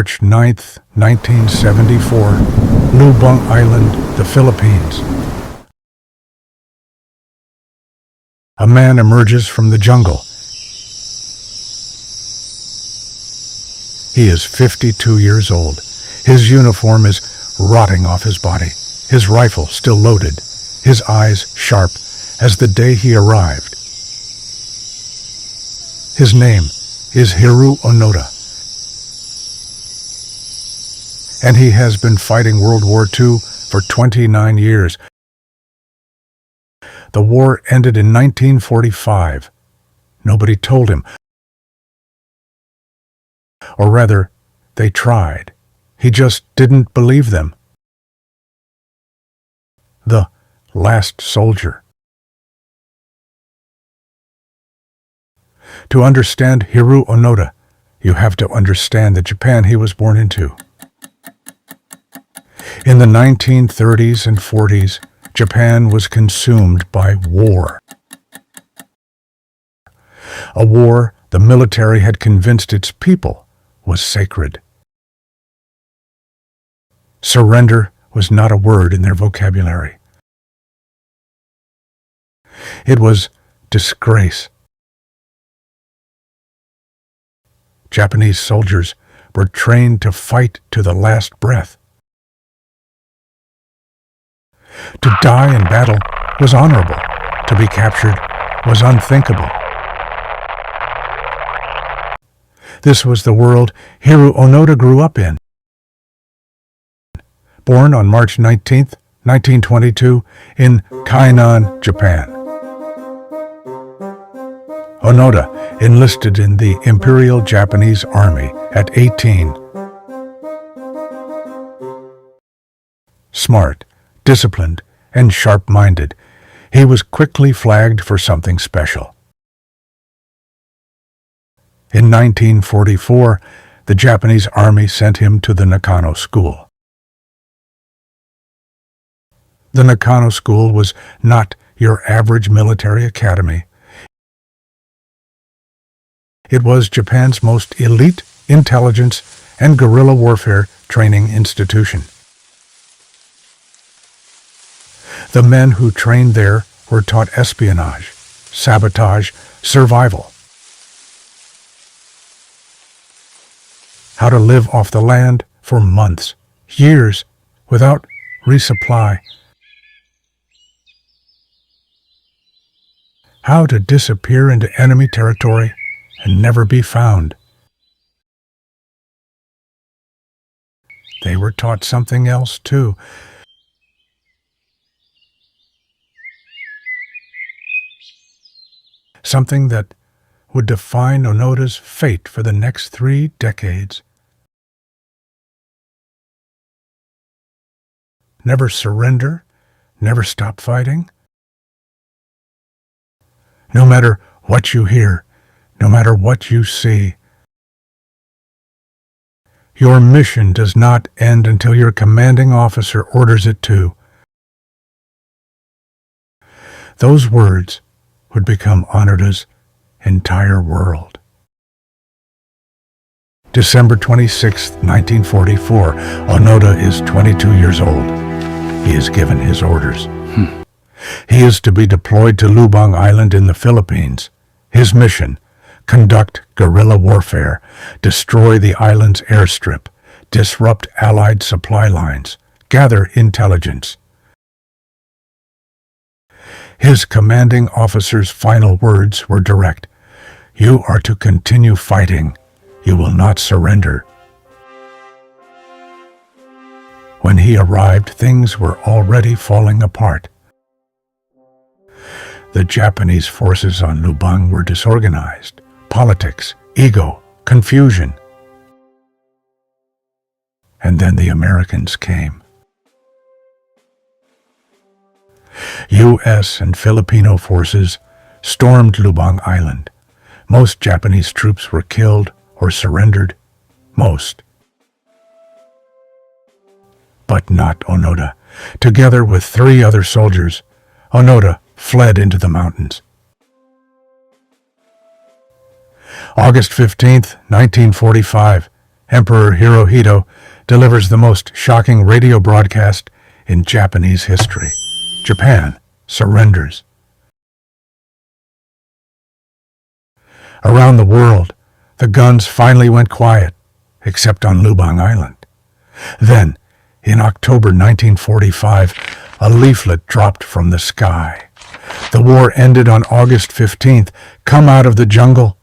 March 9th, 1974, Lubang Island, the Philippines. A man emerges from the jungle. He is 52 years old. His uniform is rotting off his body, his rifle still loaded, his eyes sharp as the day he arrived. His name is Hiroo Onoda, and he has been fighting World War II for 29 years. The war ended in 1945. Nobody told him. Or rather, they tried. He just didn't believe them. The last soldier. To understand Hiroo Onoda, you have to understand the Japan he was born into. In the 1930s and 40s, Japan was consumed by war. A war the military had convinced its people was sacred. Surrender was not a word in their vocabulary. It was disgrace. Japanese soldiers were trained to fight to the last breath. To die in battle was honorable. To be captured was unthinkable. This was the world Hiroo Onoda grew up in. Born on March 19, 1922, in Kainan, Japan. Onoda enlisted in the Imperial Japanese Army at 18. Smart, disciplined, and sharp-minded, he was quickly flagged for something special. In 1944, the Japanese Army sent him to the Nakano School. The Nakano School was not your average military academy. It was Japan's most elite intelligence and guerrilla warfare training institution. The men who trained there were taught espionage, sabotage, survival. How to live off the land for months, years, without resupply. How to disappear into enemy territory and never be found. They were taught something else, too. Something that would define Onoda's fate for the next 3 decades. Never surrender, never stop fighting. No matter what you hear, no matter what you see, your mission does not end until your commanding officer orders it to. Those words would become Onoda's entire world. December 26, 1944, Onoda is 22 years old. He is given his orders. He is to be deployed to Lubang Island in the Philippines. His mission: conduct guerrilla warfare, destroy the island's airstrip, disrupt Allied supply lines, gather intelligence. His commanding officer's final words were direct. You are to continue fighting. You will not surrender. When he arrived, things were already falling apart. The Japanese forces on Lubang were disorganized. Politics, ego, confusion. And then the Americans came. U.S. and Filipino forces stormed Lubang Island. Most Japanese troops were killed or surrendered. Most. But not Onoda. Together with 3 other soldiers, Onoda fled into the mountains. August 15th, 1945, Emperor Hirohito delivers the most shocking radio broadcast in Japanese history. Japan surrenders. Around the world, the guns finally went quiet, except on Lubang Island. Then, in October 1945, a leaflet dropped from the sky. The war ended on August 15th. Come out of the jungle.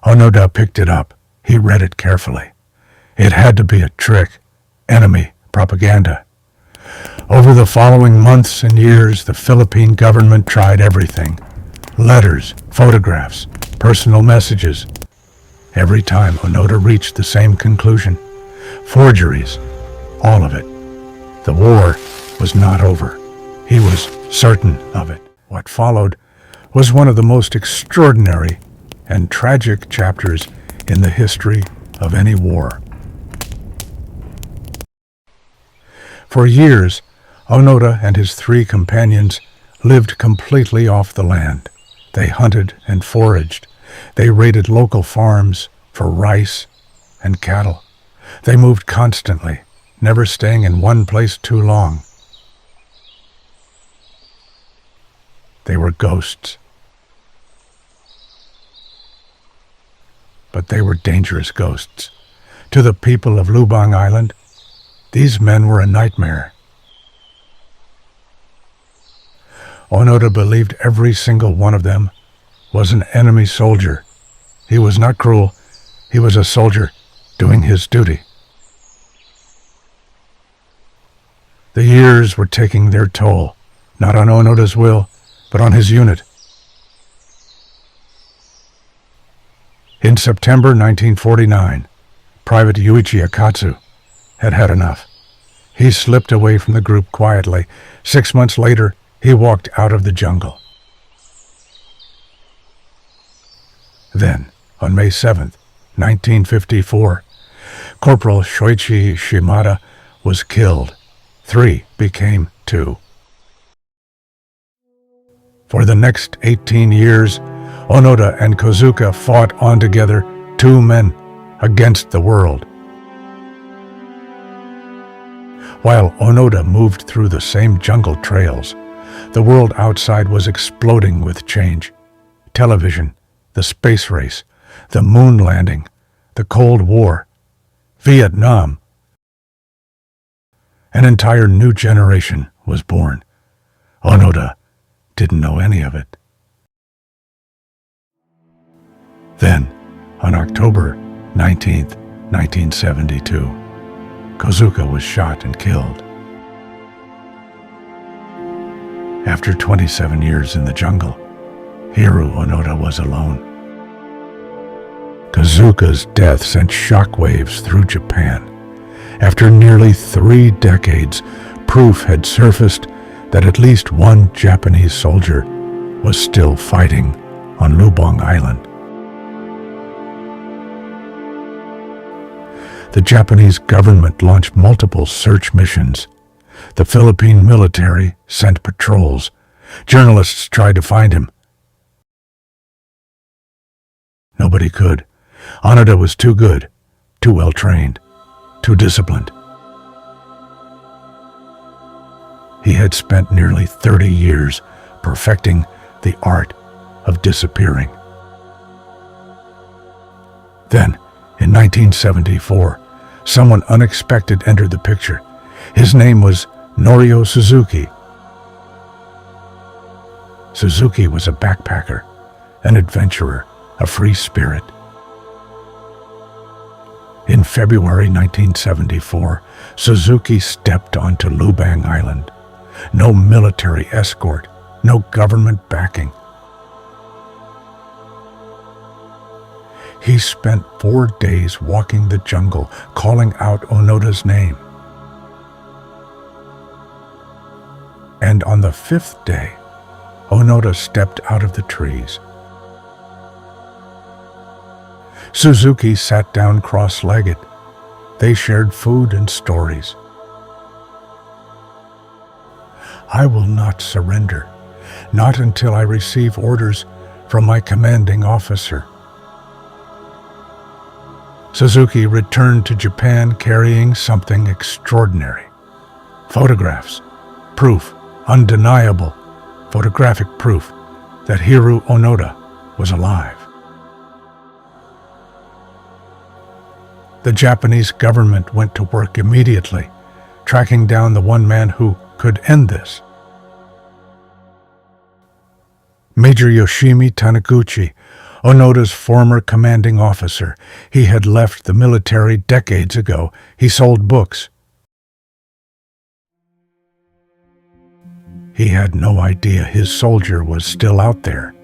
Onoda picked it up. He read it carefully. It had to be a trick. Enemy propaganda. Over the following months and years, the Philippine government tried everything. Letters, photographs, personal messages. Every time Onoda reached the same conclusion. Forgeries. All of it. The war was not over. He was certain of it. What followed was one of the most extraordinary and tragic chapters in the history of any war. For years, Onoda and his 3 companions lived completely off the land. They hunted and foraged. They raided local farms for rice and cattle. They moved constantly, never staying in one place too long. They were ghosts. But they were dangerous ghosts. To the people of Lubang Island, these men were a nightmare. Onoda believed every single one of them was an enemy soldier. He was not cruel. He was a soldier doing his duty. The years were taking their toll, not on Onoda's will, but on his unit. In September 1949, Private Yuichi Akatsu had had enough. He slipped away from the group quietly. 6 months later, he walked out of the jungle. Then, on May 7th, 1954, Corporal Shoichi Shimada was killed. 3 became 2. For the next 18 years, Onoda and Kozuka fought on together, 2 men against the world. While Onoda moved through the same jungle trails, the world outside was exploding with change. Television, the space race, the moon landing, the Cold War, Vietnam. An entire new generation was born. Onoda didn't know any of it. Then, on October 19th, 1972, Kozuka was shot and killed. After 27 years in the jungle, Hiroo Onoda was alone. Kozuka's death sent shockwaves through Japan. After nearly 3 decades, proof had surfaced that at least one Japanese soldier was still fighting on Lubang Island. The Japanese government launched multiple search missions. The Philippine military sent patrols. Journalists tried to find him. Nobody could. Onoda was too good, too well trained, too disciplined. He had spent nearly 30 years perfecting the art of disappearing. Then, in 1974, someone unexpected entered the picture. His name was Norio Suzuki. Suzuki was a backpacker, an adventurer, a free spirit. In February 1974, Suzuki stepped onto Lubang Island. No military escort, no government backing. He spent 4 days walking the jungle, calling out Onoda's name. And on the 5th day, Onoda stepped out of the trees. Suzuki sat down cross-legged. They shared food and stories. I will not surrender, not until I receive orders from my commanding officer. Suzuki returned to Japan carrying something extraordinary. Photographs. Proof, undeniable, photographic proof that Hiroo Onoda was alive. The Japanese government went to work immediately, tracking down the one man who could end this. Major Yoshimi Taniguchi, Onoda's former commanding officer. He had left the military decades ago. He sold books. He had no idea his soldier was still out there.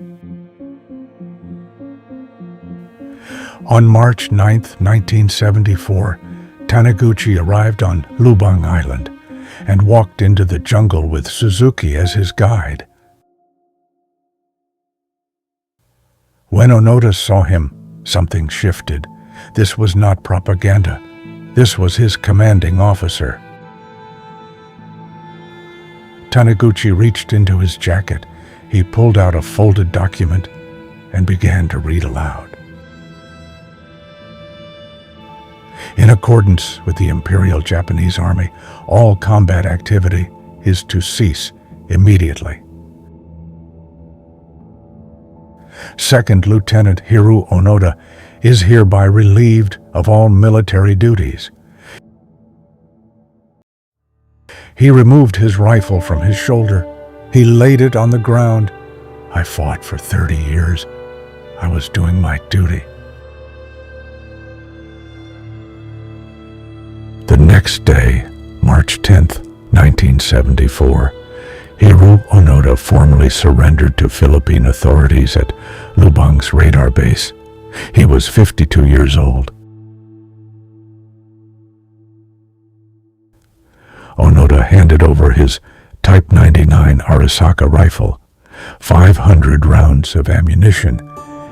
On March 9, 1974, Taniguchi arrived on Lubang Island and walked into the jungle with Suzuki as his guide. When Onoda saw him, something shifted. This was not propaganda. This was his commanding officer. Taniguchi reached into his jacket. He pulled out a folded document and began to read aloud. In accordance with the Imperial Japanese Army, all combat activity is to cease immediately. Second Lieutenant Hiroo Onoda is hereby relieved of all military duties. He removed his rifle from his shoulder. He laid it on the ground. I fought for 30 years. I was doing my duty. The next day, March 10th, 1974, Hiroo Onoda formally surrendered to Philippine authorities at Lubang's radar base. He was 52 years old. Onoda handed over his Type 99 Arisaka rifle, 500 rounds of ammunition,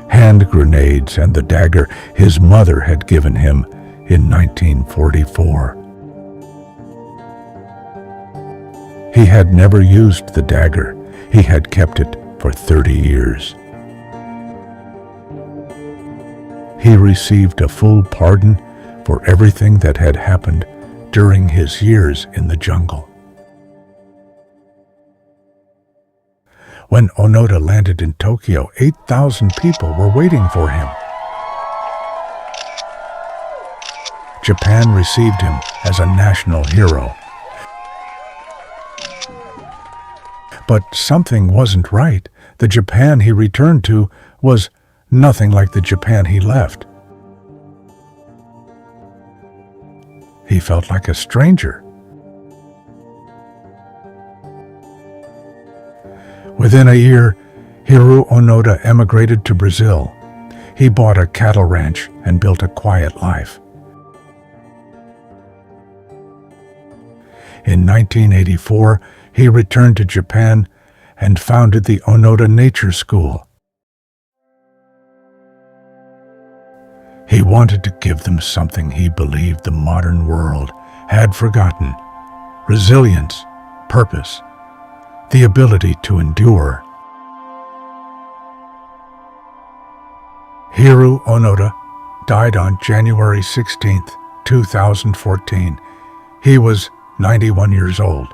hand grenades, and the dagger his mother had given him in 1944. He had never used the dagger. He had kept it for 30 years. He received a full pardon for everything that had happened during his years in the jungle. When Onoda landed in Tokyo, 8,000 people were waiting for him. Japan received him as a national hero. But something wasn't right. The Japan he returned to was nothing like the Japan he left. He felt like a stranger. Within a year, Hiroo Onoda emigrated to Brazil. He bought a cattle ranch and built a quiet life. In 1984, he returned to Japan and founded the Onoda Nature School. He wanted to give them something he believed the modern world had forgotten: resilience, purpose, the ability to endure. Hiroo Onoda died on January 16, 2014. He was 91 years old.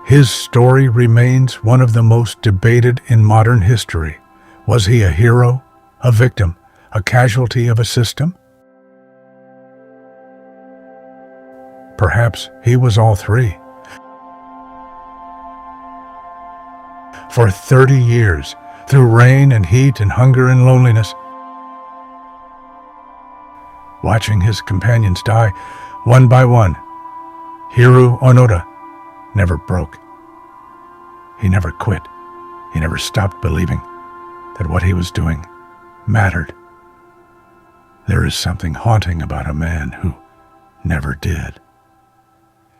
His story remains one of the most debated in modern history. Was he a hero, a victim, a casualty of a system? Perhaps he was all three. For 30 years, through rain and heat and hunger and loneliness, watching his companions die one by one, Hiroo Onoda never broke. He never quit. He never stopped believing that what he was doing mattered. There is something haunting about a man who never did.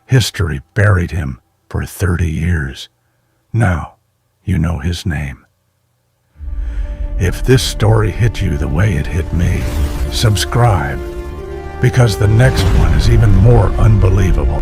History buried him for 30 years. Now you know his name. If this story hit you the way it hit me, subscribe, because the next one is even more unbelievable.